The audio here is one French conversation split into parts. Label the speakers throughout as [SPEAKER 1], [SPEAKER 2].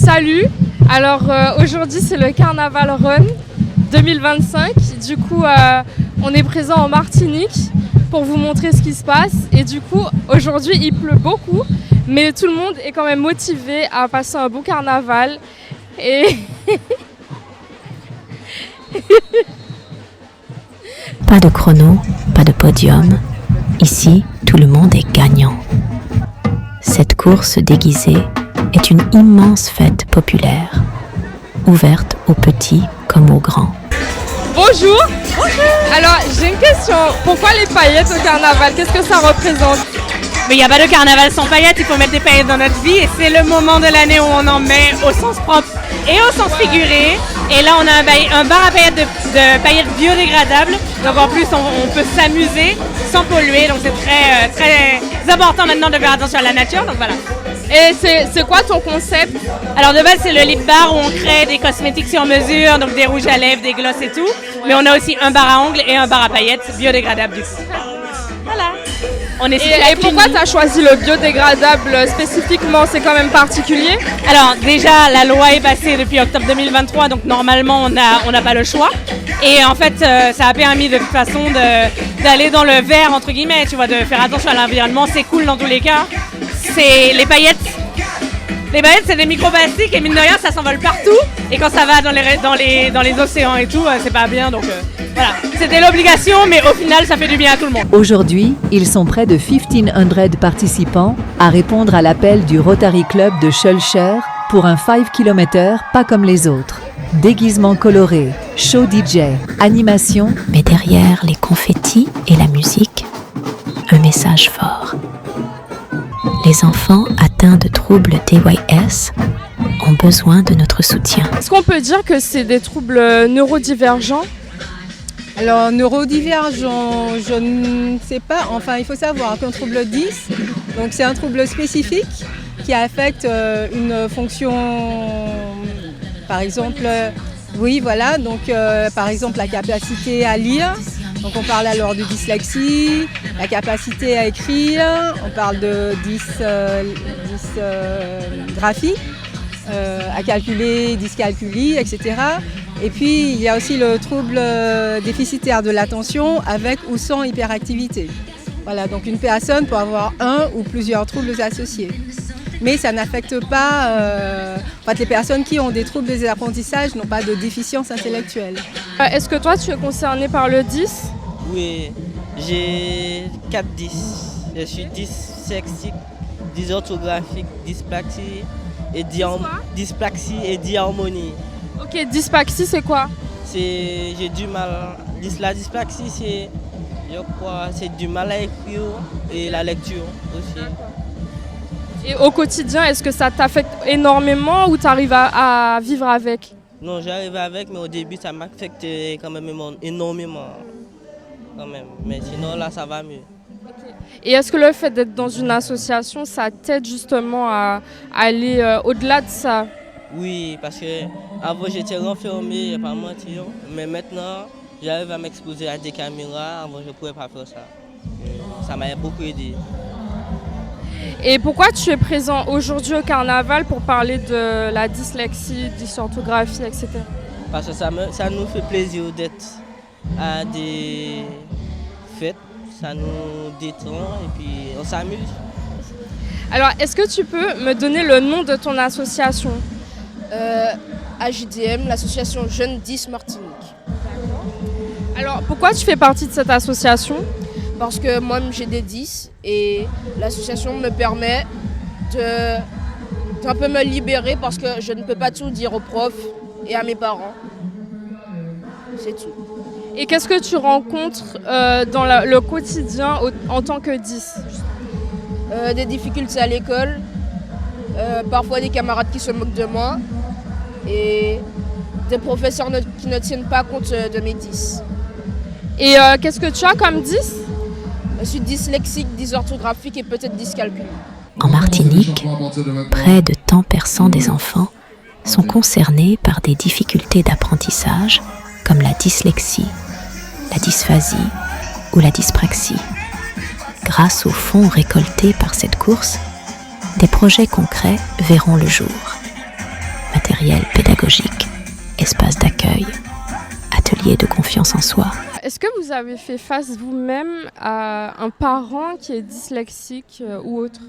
[SPEAKER 1] Salut, alors aujourd'hui c'est le Carnaval Run 2025. Du coup on est présent en Martinique pour vous montrer ce qui se passe. Et du coup aujourd'hui il pleut beaucoup, mais tout le monde est quand même motivé à passer un bon carnaval. Et
[SPEAKER 2] pas de chrono, pas de podium. Ici, tout le monde est gagnant. Cette course déguisée est une immense fête populaire, ouverte aux petits comme aux grands.
[SPEAKER 1] Bonjour. Alors j'ai une question, pourquoi les paillettes au carnaval? Qu'est-ce que ça représente?
[SPEAKER 3] Mais il n'y a pas de carnaval sans paillettes, il faut mettre des paillettes dans notre vie et c'est le moment de l'année où on en met au sens propre et au sens figuré. Et là on a un bar à paillettes de paillettes biodégradables, donc en plus on peut s'amuser sans polluer, donc c'est très, très important maintenant de faire attention à la nature, donc voilà.
[SPEAKER 1] Et c'est quoi ton concept?
[SPEAKER 3] Alors de base c'est le lip bar où on crée des cosmétiques sur mesure, donc des rouges à lèvres, des glosses et tout, mais on a aussi un bar à ongles et un bar à paillettes biodégradables du coup. Voilà.
[SPEAKER 1] Et pourquoi tu as choisi le biodégradable spécifiquement? C'est quand même particulier.
[SPEAKER 3] Alors déjà, la loi est passée depuis octobre 2023, donc normalement on n'a pas le choix. Et en fait, ça a permis de toute façon d'aller dans le vert, entre guillemets, tu vois, de faire attention à l'environnement. C'est cool dans tous les cas. C'est les paillettes. Les paillettes, c'est des microplastiques et mine de rien, ça s'envole partout. Et quand ça va dans les océans et tout, c'est pas bien. Donc voilà, c'était l'obligation, mais au final, ça fait du bien à tout le monde.
[SPEAKER 4] Aujourd'hui, ils sont près de 1500 participants à répondre à l'appel du Rotary Club de Schœlcher pour un 5 km pas comme les autres. Déguisements colorés, show DJ, animation.
[SPEAKER 2] Mais derrière les confettis et la musique, un message fort. Les enfants atteints de troubles TYS ont besoin de notre soutien.
[SPEAKER 1] Est-ce qu'on peut dire que c'est des troubles neurodivergents?
[SPEAKER 5] Alors, neurodivergent, je ne sais pas. Enfin, il faut savoir qu'un trouble 10, donc c'est un trouble spécifique qui affecte une fonction, par exemple, oui, voilà, donc par exemple la capacité à lire. Donc on parle alors de dyslexie, la capacité à écrire, on parle de dysgraphie, à calculer, dyscalculie, etc. Et puis il y a aussi le trouble déficitaire de l'attention avec ou sans hyperactivité. Voilà, donc une personne peut avoir un ou plusieurs troubles associés. Mais ça n'affecte pas, les personnes qui ont des troubles des apprentissages n'ont pas de déficience intellectuelle.
[SPEAKER 1] Est-ce que toi tu es concerné par le 10?
[SPEAKER 6] Oui, j'ai 4-10. Je suis dyslexique, dysorthographique, dyspraxie et disharmonie.
[SPEAKER 1] Ok, dyspraxie c'est quoi?
[SPEAKER 6] J'ai du mal. La dyspraxie c'est du mal à écrire et la lecture aussi.
[SPEAKER 1] Et au quotidien, est-ce que ça t'affecte énormément ou tu arrives à vivre avec?
[SPEAKER 6] Non, j'arrive avec, mais au début ça m'affecte quand même énormément. Quand même. Mais sinon là ça va mieux.
[SPEAKER 1] Okay. Et est-ce que le fait d'être dans une association, ça t'aide justement à aller au-delà de ça?
[SPEAKER 6] Oui, parce que avant j'étais renfermé, je ne vais pas mentir, mais maintenant j'arrive à m'exposer à des caméras, avant je ne pouvais pas faire ça. Ça m'a beaucoup aidé.
[SPEAKER 1] Et pourquoi tu es présent aujourd'hui au carnaval pour parler de la dyslexie, dysorthographie, etc.?
[SPEAKER 6] Parce que ça nous fait plaisir d'être à des fêtes, ça nous détend et puis on s'amuse.
[SPEAKER 1] Alors, est-ce que tu peux me donner le nom de ton association?
[SPEAKER 7] AJDM, l'association Jeunes 10 Martinique.
[SPEAKER 1] Alors, pourquoi tu fais partie de cette association?
[SPEAKER 7] Parce que moi-même j'ai des 10 et l'association me permet d'un peu me libérer parce que je ne peux pas tout dire aux profs et à mes parents. C'est tout.
[SPEAKER 1] Et qu'est-ce que tu rencontres dans le quotidien en tant que 10?
[SPEAKER 7] Des difficultés à l'école, parfois des camarades qui se moquent de moi et des professeurs qui ne tiennent pas compte de mes 10.
[SPEAKER 1] Et qu'est-ce que tu as comme 10?
[SPEAKER 7] Je suis dyslexique, dysorthographique et peut-être dyscalculique.
[SPEAKER 2] En Martinique, près de 10% des enfants sont concernés par des difficultés d'apprentissage comme la dyslexie, la dysphasie ou la dyspraxie. Grâce aux fonds récoltés par cette course, des projets concrets verront le jour. matériel pédagogique, espace d'accueil, atelier de confiance en soi.
[SPEAKER 1] Est-ce que vous avez fait face vous-même à un parent qui est dyslexique ou autre?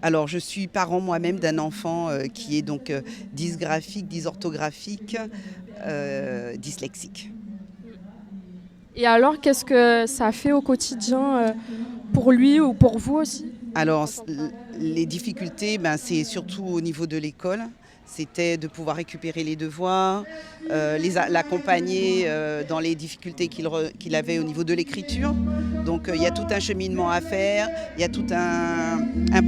[SPEAKER 8] Alors, je suis parent moi-même d'un enfant qui est donc dysgraphique, dysorthographique, dyslexique.
[SPEAKER 1] Et alors, qu'est-ce que ça fait au quotidien pour lui ou pour vous aussi?
[SPEAKER 8] Alors, les difficultés, c'est surtout au niveau de l'école. C'était de pouvoir récupérer les devoirs, l'accompagner dans les difficultés qu'il avait au niveau de l'écriture. Donc il y a tout un cheminement à faire, il y a tout un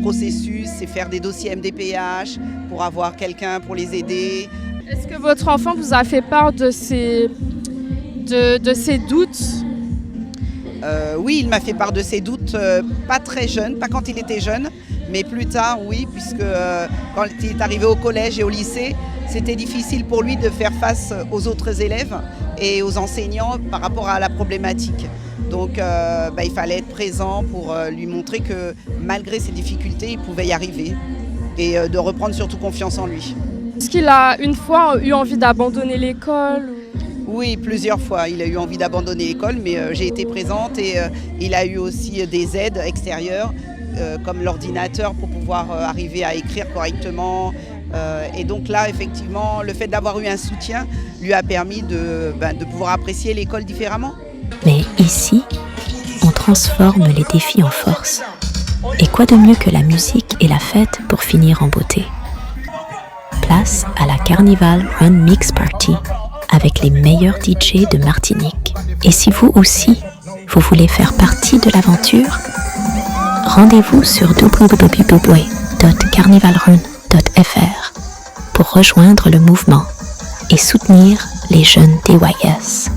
[SPEAKER 8] processus, c'est faire des dossiers MDPH pour avoir quelqu'un pour les aider.
[SPEAKER 1] Est-ce que votre enfant vous a fait part de ses doutes?
[SPEAKER 8] Oui, il m'a fait part de ses doutes, pas très jeune, pas quand il était jeune, mais plus tard, oui, puisque quand il est arrivé au collège et au lycée, c'était difficile pour lui de faire face aux autres élèves et aux enseignants par rapport à la problématique. Donc il fallait être présent pour lui montrer que malgré ses difficultés, il pouvait y arriver et de reprendre surtout confiance en lui.
[SPEAKER 1] Est-ce qu'il a une fois eu envie d'abandonner l'école?
[SPEAKER 8] Oui, plusieurs fois. Il a eu envie d'abandonner l'école, mais j'ai été présente et il a eu aussi des aides extérieures, comme l'ordinateur pour pouvoir arriver à écrire correctement. Et donc là, effectivement, le fait d'avoir eu un soutien lui a permis de pouvoir apprécier l'école différemment.
[SPEAKER 2] Mais ici, on transforme les défis en force. Et quoi de mieux que la musique et la fête pour finir en beauté? Place à la Carnival Run Mix Party avec les meilleurs DJ de Martinique. Et si vous aussi, vous voulez faire partie de l'aventure, rendez-vous sur www.carnivalrun.fr pour rejoindre le mouvement et soutenir les jeunes DYS.